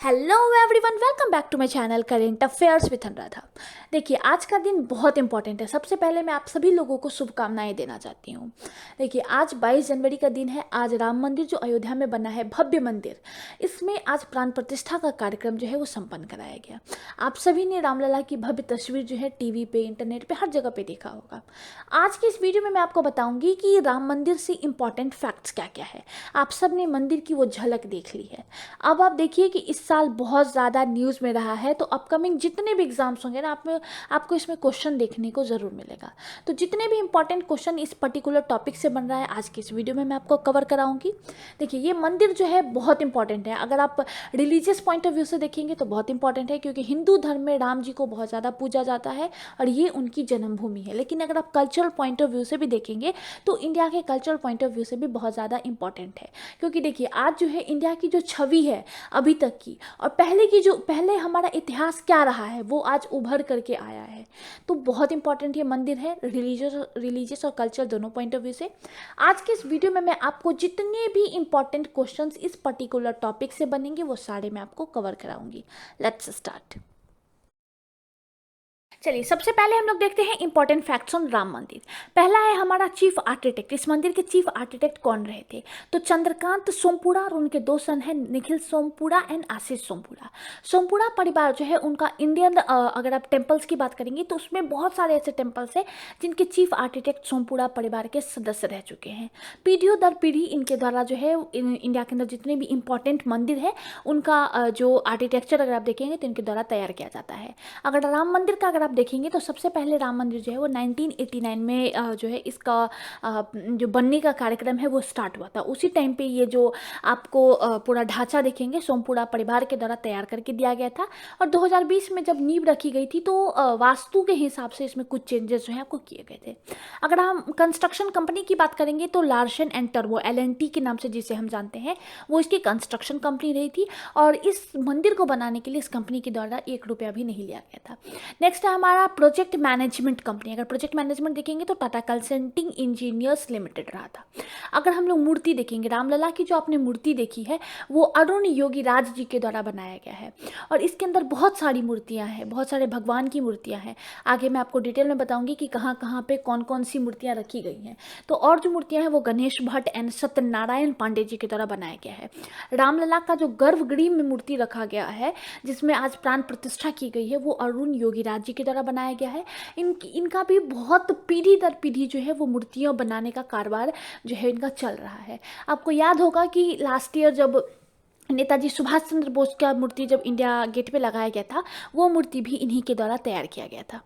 Hello everyone, welcome back to my channel current affairs with Anuradha. देखिए, आज का दिन बहुत इंपॉर्टेंट है। सबसे पहले मैं आप सभी लोगों को शुभकामनाएं देना चाहती हूँ। देखिए, आज 22 जनवरी का दिन है। आज राम मंदिर जो अयोध्या में बना है, भव्य मंदिर, इसमें आज प्राण प्रतिष्ठा का कार्यक्रम जो है वो संपन्न कराया गया। आप सभी ने रामलला की भव्य तस्वीर जो है टीवी पे, इंटरनेट पे, हर जगह पे देखा होगा। आज की इस वीडियो में मैं आपको बताऊंगी कि राम मंदिर से इंपॉर्टेंट फैक्ट्स क्या क्या है। आप सब ने मंदिर की वो झलक देख ली है। अब आप देखिए कि इस साल बहुत ज़्यादा न्यूज़ में रहा है, तो अपकमिंग जितने भी एग्जाम्स होंगे ना, आपको इसमें क्वेश्चन देखने को ज़रूर मिलेगा। तो जितने भी इंपॉर्टेंट क्वेश्चन इस पर्टिकुलर टॉपिक से बन रहा है, आज की इस वीडियो में मैं आपको कवर कराऊंगी। देखिए, ये मंदिर जो है बहुत इंपॉर्टेंट है। अगर आप रिलीजियस पॉइंट ऑफ व्यू से देखेंगे तो बहुत इंपॉर्टेंट है, क्योंकि हिंदू धर्म में राम जी को बहुत ज़्यादा पूजा जाता है और ये उनकी जन्मभूमि है। लेकिन अगर आप कल्चरल पॉइंट ऑफ व्यू से भी देखेंगे तो इंडिया के कल्चरल पॉइंट ऑफ व्यू से भी बहुत ज़्यादा इंपॉर्टेंट है। क्योंकि देखिए, आज जो है इंडिया की जो छवि है अभी तक की, और पहले हमारा इतिहास क्या रहा है, वो आज उभर करके आया है। तो बहुत इंपॉर्टेंट ये मंदिर है, रिलीजियस और कल्चर दोनों पॉइंट ऑफ व्यू से। आज के इस वीडियो में मैं आपको जितने भी इंपॉर्टेंट क्वेश्चंस इस पर्टिकुलर टॉपिक से बनेंगे वो सारे मैं आपको कवर कराऊंगी। Let's start. चलिए, सबसे पहले हम लोग देखते हैं इंपॉर्टेंट फैक्ट्स ऑन राम मंदिर। पहला है हमारा चीफ आर्किटेक्ट। इस मंदिर के चीफ आर्किटेक्ट कौन रहे थे? तो चंद्रकांत सोमपुरा और उनके दो सन हैं, निखिल सोमपुरा एंड आशीष सोमपुरा। सोमपुरा परिवार जो है उनका इंडियन, अगर आप टेम्पल्स की बात करेंगे तो उसमें बहुत सारे ऐसे टेम्पल्स हैं जिनके चीफ आर्किटेक्ट सोमपुरा परिवार के सदस्य रह चुके हैं। पीढ़ियों दर पीढ़ी इनके द्वारा जो है इंडिया के अंदर जितने भी इंपॉर्टेंट मंदिर है उनका जो आर्किटेक्चर अगर आप देखेंगे तो इनके द्वारा तैयार किया जाता है। अगर राम मंदिर का अगर आप देखेंगे तो सबसे पहले राम मंदिर जो है वो 1989 में जो है इसका जो बनने का कार्यक्रम है वो स्टार्ट हुआ था। उसी टाइम पे ये जो आपको पूरा ढांचा देखेंगे सोमपुरा परिवार के द्वारा तैयार करके दिया गया था। और 2020 में जब नींव रखी गई थी तो वास्तु के हिसाब से इसमें कुछ चेंजेस जो है आपको किए गए थे। अगर हम कंस्ट्रक्शन कंपनी की बात करेंगे तो लार्सन एंड टर्बो, LNT के नाम से जिसे हम जानते हैं, वो इसकी कंस्ट्रक्शन कंपनी रही थी। और इस मंदिर को बनाने के लिए इस कंपनी के द्वारा 1 रुपया भी नहीं लिया गया था। नेक्स्ट है हमारा प्रोजेक्ट मैनेजमेंट कंपनी। अगर प्रोजेक्ट मैनेजमेंट देखेंगे तो टाटा कंसल्टिंग इंजीनियर्स लिमिटेड रहा था। अगर हम लोग मूर्ति देखेंगे, रामलला की जो आपने मूर्ति देखी है वो अरुण योगीराज जी के द्वारा बनाया गया है। और इसके अंदर बहुत सारी मूर्तियां हैं, बहुत सारे भगवान की मूर्तियां हैं। आगे मैं आपको डिटेल में बताऊंगी कि कहाँ कहाँ पे कौन कौन सी मूर्तियां रखी गई हैं। तो और जो मूर्तियां हैं वो गणेश भट्ट एंड सत्यनारायण पांडे जी के द्वारा बनाया गया है। रामलला का जो गर्भगृह में मूर्ति रखा गया है जिसमें आज प्राण प्रतिष्ठा की गई है वो अरुण योगीराज जी के द्वारा बनाया गया है। इनका भी बहुत पीढ़ी दर पीढ़ी जो है वो मूर्तियां बनाने का कारोबार जो है इनका चल रहा है। आपको याद होगा कि लास्ट ईयर जब नेताजी सुभाष चंद्र बोस का मूर्ति जब इंडिया गेट पे लगाया गया था, वो मूर्ति भी इन्हीं के द्वारा तैयार किया गया था।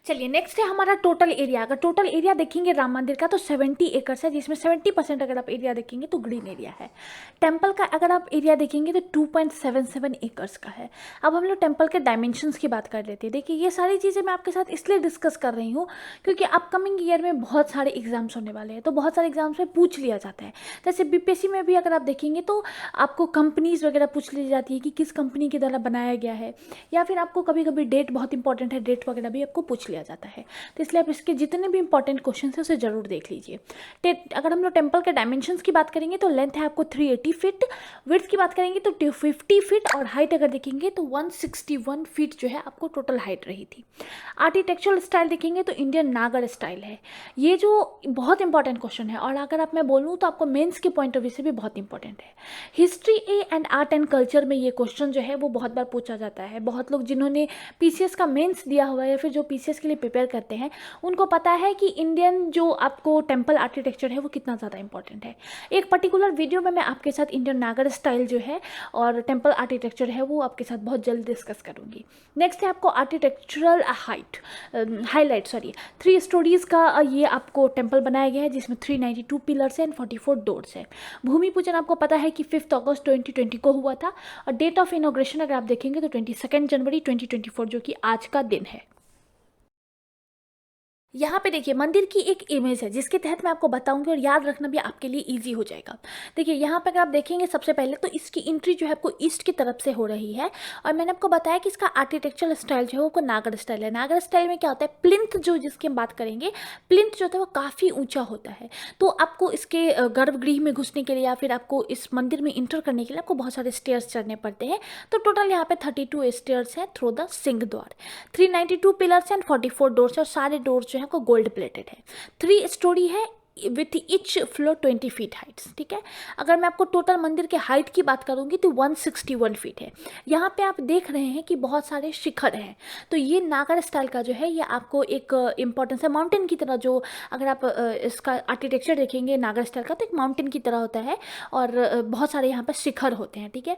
चलिए, नेक्स्ट है हमारा टोटल एरिया। अगर टोटल एरिया देखेंगे राम मंदिर का तो 70 एकर्स है, जिसमें 70% अगर आप एरिया देखेंगे तो ग्रीन एरिया है। टेम्पल का अगर आप एरिया देखेंगे तो 2.77 एकर्स का है। अब हम लोग टेम्पल के डायमेंशंस की बात कर लेते हैं। देखिए, ये सारी चीज़ें मैं आपके साथ इसलिए डिस्कस कर रही हूँ क्योंकि अपकमिंग ईयर में बहुत सारे एग्जाम्स होने वाले हैं, तो बहुत सारे एग्जाम्स में पूछ लिया जाता है। जैसे BPSC में भी अगर आप देखेंगे तो आपको कंपनीज वगैरह पूछ ली जाती है कि किस कंपनी के द्वारा बनाया गया है, या फिर आपको कभी कभी डेट बहुत इंपॉर्टेंट है, डेट वगैरह भी आपको पूछ लिया जाता है। तो इसलिए आप इसके जितने भी इंपॉर्टेंट क्वेश्चन है उसे जरूर देख लीजिए। अगर हम लोग टेम्पल के डायमेंशंस की बात करेंगे तो लेंथ है आपको 380 फीट, विड्थ की बात करेंगे तो 250 फीट, और हाइट अगर देखेंगे तो 161 फीट जो है आपको टोटल हाइट रही थी। आर्किटेक्चरल स्टाइल देखेंगे तो इंडियन नागर स्टाइल है। ये जो बहुत इंपॉर्टेंट क्वेश्चन है, और अगर आप मैं बोलूँ तो आपको मेंस के पॉइंट ऑफ व्यू से भी बहुत इंपॉर्टेंट है। History and art and culture में ये क्वेश्चन जो है वो बहुत बार पूछा जाता है। बहुत लोग जिन्होंने PCS का मेंस दिया हुआ है या फिर जो PCS के लिए प्रिपेयर करते हैं उनको पता है कि इंडियन जो आपको टेम्पल आर्किटेक्चर है वो कितना ज़्यादा इंपॉर्टेंट है। एक पर्टिकुलर वीडियो में मैं आपके साथ इंडियन नागर स्टाइल जो है और टेम्पल आर्किटेक्चर है वो आपके साथ बहुत जल्द डिस्कस करूंगी। नेक्स्ट है आपको आर्किटेक्चरल हाईलाइट 3 स्टोरीज का ये आपको टेम्पल बनाया गया है, जिसमें 392 पिलर्स हैं एंड 44 डोर्स है। भूमि पूजन आपको पता है कि 5 अगस्त 2020 को हुआ था, और डेट ऑफ इनॉग्रेशन अगर आप देखेंगे तो 22 जनवरी 2024 जो कि आज का दिन है। यहाँ पे देखिए मंदिर की एक इमेज है जिसके तहत मैं आपको बताऊंगी और याद रखना भी आपके लिए इजी हो जाएगा। देखिए यहाँ पे अगर आप देखेंगे सबसे पहले तो इसकी एंट्री जो है आपको ईस्ट की तरफ से हो रही है, और मैंने आपको बताया कि इसका आर्किटेक्चरल स्टाइल जो है वो नागर स्टाइल है। नागर स्टाइल में क्या होता है, प्लिंथ जो जिसकी हम बात करेंगे, प्लिंथ जो होता है वो काफ़ी ऊंचा होता है। तो आपको इसके गर्भगृह में घुसने के लिए या फिर आपको इस मंदिर में इंटर करने के लिए आपको बहुत सारे स्टेयर्स चढ़ने पड़ते हैं। तो टोटल यहाँ पे 32 स्टेयर्स हैं थ्रू द सिंह द्वार, 392 पिलर्स एंड 44 डोर्स, और सारे डोर्स जो है आपको गोल्ड प्लेटेड है। 3 स्टोरी है with each floor 20 feet Heights, ठीक है। अगर मैं आपको टोटल मंदिर के हाइट की बात करूंगी तो 161 फीट है। यहाँ पे आप देख रहे हैं कि बहुत सारे शिखर हैं। तो ये नागर स्टाइल का जो है ये आपको एक इम्पॉर्टेंस है माउंटेन की तरह। जो अगर आप इसका आर्किटेक्चर देखेंगे नागर स्टाइल का तो एक माउंटेन की तरह होता है, और बहुत सारे यहाँ पर शिखर होते हैं, ठीक है।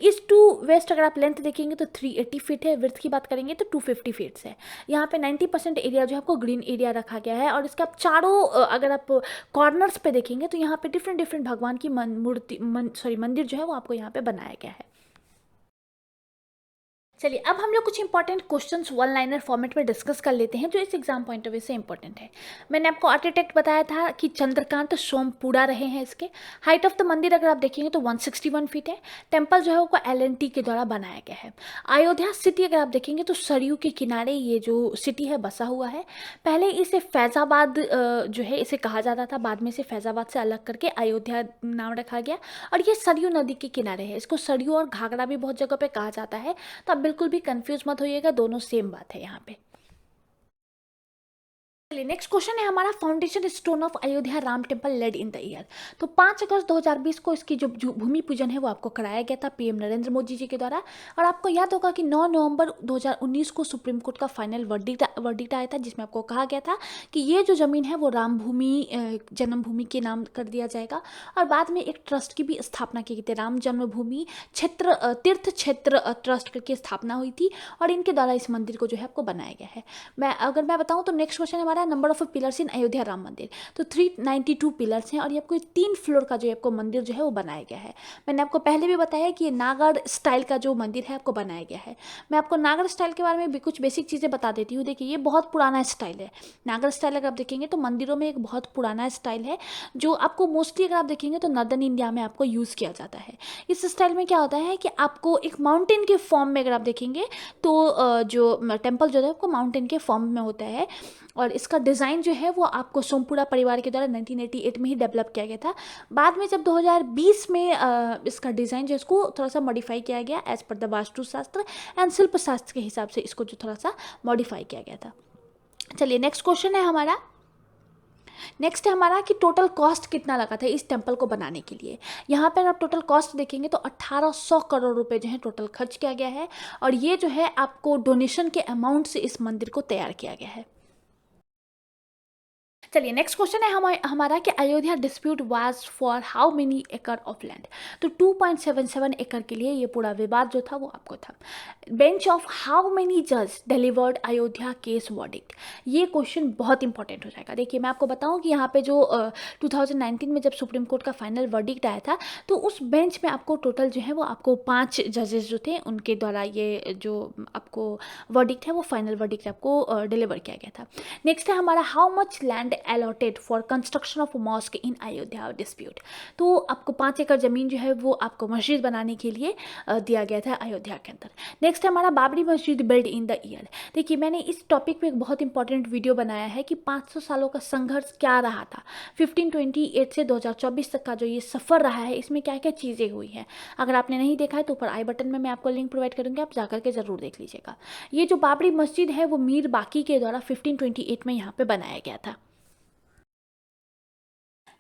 ईस्ट टू वेस्ट अगर आप लेंथ देखेंगे तो 380 फीट है, विड्थ की बात करेंगे तो 250 फीट्स है। यहाँ पे 90% एरिया जो है आपको ग्रीन एरिया रखा गया है, और इसका आप चारों अगर आप कॉर्नर्स पे देखेंगे तो यहाँ पे डिफरेंट डिफरेंट भगवान की मंदिर जो है वो आपको यहाँ पे बनाया गया है। चलिए अब हम लोग कुछ important questions one liner format में डिस्कस कर लेते हैं जो इस एग्जाम पॉइंट ऑफ व्यू से इंपॉर्टेंट है। मैंने आपको आर्किटेक्ट बताया था कि चंद्रकांत सोमपुरा रहे हैं इसके। हाइट ऑफ द मंदिर अगर आप देखेंगे तो 161 फीट है। टेम्पल जो है वो LNT के द्वारा बनाया गया है। अयोध्या सिटी अगर आप देखेंगे तो सरयू के किनारे ये जो सिटी है बसा हुआ है। पहले इसे फैज़ाबाद जो है इसे कहा जाता था, बाद में इसे फैज़ाबाद से अलग करके अयोध्या नाम रखा गया, और ये सरयू नदी के किनारे है। इसको सरयू और घाघरा भी बहुत जगह पे कहा जाता है, तो आप बिल्कुल भी कंफ्यूज मत होइएगा, दोनों सेम बात है यहाँ पे। चलिए नेक्स्ट क्वेश्चन है हमारा, foundation stone of Ayodhya Ram temple laid in the year. तो 5 अगस्त 2020 को इसकी जो भूमि पूजन है वो आपको कराया गया था पीएम नरेंद्र मोदी जी के द्वारा। और आपको याद होगा कि 9 नवंबर 2019 को सुप्रीम कोर्ट का फाइनल वर्डिक्ट आया था जिसमें आपको कहा गया था कि ये जो ज़मीन है वो राम भूमि जन्मभूमि के नाम कर दिया जाएगा। और बाद में एक ट्रस्ट की भी स्थापना की गई थी, राम जन्मभूमि तीर्थ क्षेत्र ट्रस्ट करके स्थापना हुई थी, और इनके द्वारा इस मंदिर को जो है आपको बनाया गया है। मैं बताऊँ तो नेक्स्ट क्वेश्चन हमारा नंबर ऑफ पिलर्स इन अयोध्या राम मंदिर। तो 392 पिलर्स हैं, और ये आपको 3 फ्लोर का जो आपको मंदिर जो है वो बनाया गया है। मैंने आपको पहले भी बताया कि ये नागर स्टाइल का जो मंदिर है आपको बनाया गया है। मैं आपको नागर स्टाइल के बारे में भी कुछ बेसिक चीज़ें बता देती हूँ। देखिए ये बहुत पुराना स्टाइल है। नागर स्टाइल अगर आप देखेंगे तो मंदिरों में एक बहुत पुराना स्टाइल है जो आपको मोस्टली अगर आप देखेंगे तो नॉर्दर्न इंडिया में आपको यूज़ किया जाता है। इस स्टाइल में क्या होता है कि आपको एक माउंटेन के फॉर्म में अगर आप देखेंगे तो जो टेम्पल जो है आपको माउंटेन के फॉर्म में होता है, और इसका डिज़ाइन जो है वो आपको सोमपुरा परिवार के द्वारा 1988 में ही डेवलप किया गया था। बाद में जब 2020 में इसका डिज़ाइन जो है इसको थोड़ा सा मॉडिफाई किया गया as per the Vastushastra and शिल्प शास्त्र के हिसाब से इसको जो थोड़ा सा मॉडिफाई किया गया था। चलिए नेक्स्ट क्वेश्चन है हमारा, नेक्स्ट है हमारा कि टोटल कॉस्ट कितना लगा था इस टेम्पल को बनाने के लिए। यहाँ पर आप टोटल कॉस्ट देखेंगे तो 1800 करोड़ रुपए जो है टोटल खर्च किया गया है, और ये जो है आपको डोनेशन के अमाउंट से इस मंदिर को तैयार किया गया है। चलिए नेक्स्ट क्वेश्चन है हमारा कि Ayodhya dispute was for how many एकड़ ऑफ लैंड। तो 2.77 एकड़ के लिए ये पूरा विवाद जो था वो आपको था। बेंच ऑफ हाउ मेनी जज डिलीवर्ड अयोध्या केस वर्डिक्ट। ये क्वेश्चन बहुत इंपॉर्टेंट हो जाएगा। देखिए मैं आपको बताऊं कि यहाँ पे जो 2019 में जब सुप्रीम कोर्ट का फाइनल वर्डिक्ट आया था तो उस बेंच में आपको टोटल जो है वो आपको 5 जजेस जो थे उनके द्वारा ये जो आपको वर्डिक्ट है वो फाइनल वर्डिक्ट आपको डिलीवर किया गया था। नेक्स्ट है हमारा how much land allotted for construction of mosque in Ayodhya dispute. तो आपको 5 एकड़ ज़मीन जो है वो आपको मस्जिद बनाने के लिए दिया गया था अयोध्या के अंदर। नेक्स्ट है हमारा बाबरी मस्जिद बिल्ड इन द ईयर। देखिए मैंने इस टॉपिक पे एक बहुत इंपॉर्टेंट वीडियो बनाया है कि 500 सालों का संघर्ष क्या रहा था, 1528 से 2024 तक का जो ये सफ़र रहा है इसमें क्या क्या चीज़ें हुई हैं। अगर आपने नहीं देखा है तो ऊपर आई बटन में मैं आपको लिंक प्रोवाइड करूँगी, आप जाकर के ज़रूर देख लीजिएगा। ये जो बाबरी मस्जिद है वो मीर बाकी के द्वारा 1528 में यहाँ पर बनाया गया था।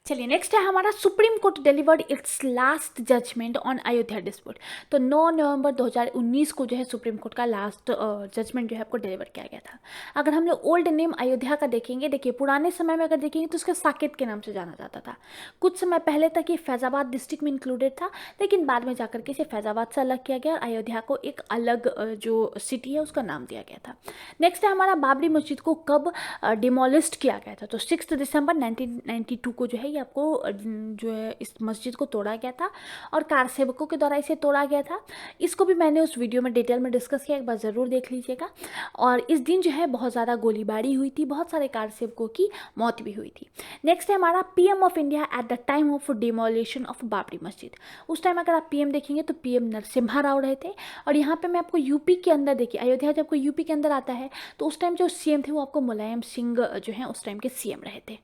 चलिए नेक्स्ट है हमारा supreme court delivered its last judgement on Ayodhya dispute. तो 9 नवंबर 2019 को जो है सुप्रीम कोर्ट का लास्ट जजमेंट जो है आपको डिलीवर किया गया था। अगर हम लोग ओल्ड नेम अयोध्या का देखेंगे, देखिए पुराने समय में अगर देखेंगे तो उसका साकेत के नाम से जाना जाता था। कुछ समय पहले तक ये फैज़ाबाद डिस्ट्रिक्ट में इंक्लूडेड था, लेकिन बाद में जाकर के इसे फैज़ाबाद से अलग किया गया और अयोध्या को एक अलग जो सिटी है उसका नाम दिया गया था। नेक्स्ट है हमारा बाबरी मस्जिद को कब डिमोलिस्ट किया गया था। तो 6 दिसंबर 1992 को जो है आपको जो है इस मस्जिद को तोड़ा गया था और कार सेवकों के द्वारा इसे तोड़ा गया था। इसको भी मैंने उस वीडियो में डिटेल में डिस्कस किया, एक बार ज़रूर देख लीजिएगा। और इस दिन जो है बहुत ज़्यादा गोलीबारी हुई थी, बहुत सारे कार सेवकों की मौत भी हुई थी। नेक्स्ट है हमारा PM of India at the time of demolition of Babri मस्जिद। उस टाइम अगर आप पीएम देखेंगे तो पीएम नरसिम्हा राव रहे थे। और यहाँ पे मैं आपको यूपी के अंदर, देखिए अयोध्या जब कोई यूपी के अंदर आता है तो उस टाइम जो सीएम थे वो आपको मुलायम सिंह जो है उस टाइम के सीएम रहे थे।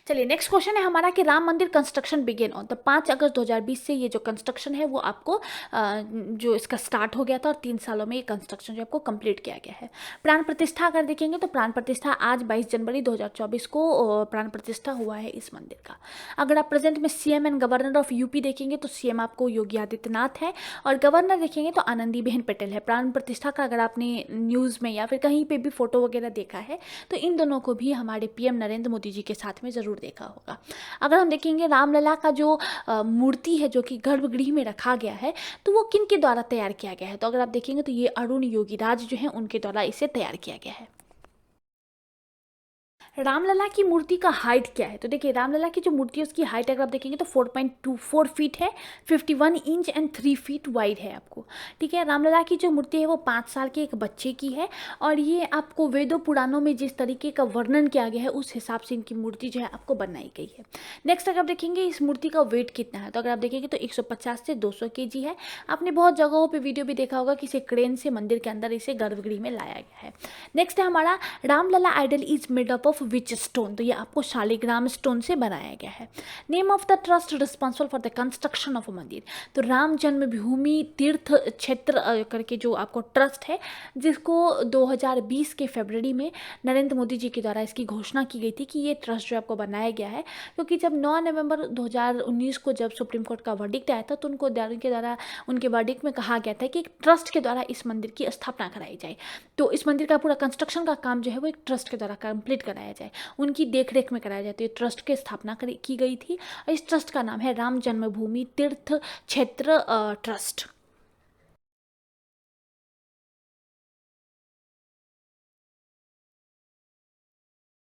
चलिए नेक्स्ट क्वेश्चन है हमारा कि राम मंदिर कंस्ट्रक्शन बिगेन ऑन द 5 अगस्त 2020 से ये जो कंस्ट्रक्शन है वो आपको जो इसका स्टार्ट हो गया था और 3 सालों में ये कंस्ट्रक्शन जो आपको कंप्लीट किया गया है। प्राण प्रतिष्ठा अगर देखेंगे तो प्राण प्रतिष्ठा आज 22 जनवरी 2024 को प्राण प्रतिष्ठा हुआ है इस मंदिर का। अगर आप प्रेजेंट में CM and governor of UP देखेंगे तो सीएम आपको योगी आदित्यनाथ है और गवर्नर देखेंगे तो आनंदीबेन पटेल है। प्राण प्रतिष्ठा का अगर आपने न्यूज़ में या फिर कहीं पर भी फोटो वगैरह देखा है तो इन दोनों को भी हमारे पीएम नरेंद्र मोदी जी के साथ में ज़रूर देखा होगा। अगर हम देखेंगे रामलला का जो मूर्ति है जो कि गर्भगृह में रखा गया है तो वो किन के द्वारा तैयार किया गया है, तो अगर आप देखेंगे तो ये अरुण योगीराज जो है उनके द्वारा इसे तैयार किया गया है। रामलला की मूर्ति का हाइट क्या है, तो देखिए रामलला की जो मूर्ति है उसकी हाइट अगर आप देखेंगे तो 4.24 फीट है, 51 इंच एंड 3 फीट वाइड है आपको। ठीक है, रामलला की जो मूर्ति है वो 5 साल के एक बच्चे की है और ये आपको वेदों पुराणों में जिस तरीके का वर्णन किया गया है उस हिसाब से इनकी मूर्ति जो है आपको बनाई गई है। नेक्स्ट अगर आप देखेंगे इस मूर्ति का वेट कितना है, तो अगर आप देखेंगे तो 150 से 200 kg है। आपने बहुत जगहों पर वीडियो भी देखा होगा कि इसे क्रेन से मंदिर के अंदर इसे गर्भगृह में लाया गया है। नेक्स्ट है हमारा Ramlala idol is made up of which stone, तो ये आपको शालिग्राम स्टोन से बनाया गया है। Name of the trust responsible for the construction of mandir, तो राम जन्मभूमि तीर्थ क्षेत्र करके जो आपको ट्रस्ट है जिसको 2020 के फरवरी में नरेंद्र मोदी जी के द्वारा इसकी घोषणा की गई थी कि ये ट्रस्ट जो आपको बनाया गया है, क्योंकि जब 9 नवंबर 2019 को जब सुप्रीम कोर्ट का वर्डिक्ट आया था तो उनके वर्डिक्ट में कहा गया था कि एक ट्रस्ट के द्वारा इस मंदिर की स्थापना कराई जाए। तो इस मंदिर का पूरा कंस्ट्रक्शन का काम जो है वो एक ट्रस्ट के द्वारा कंप्लीट कराया जाए, उनकी देखरेख में कराया जाता है। तो ये ट्रस्ट की स्थापना की गई थी और इस ट्रस्ट का नाम है राम जन्मभूमि तीर्थ क्षेत्र ट्रस्ट।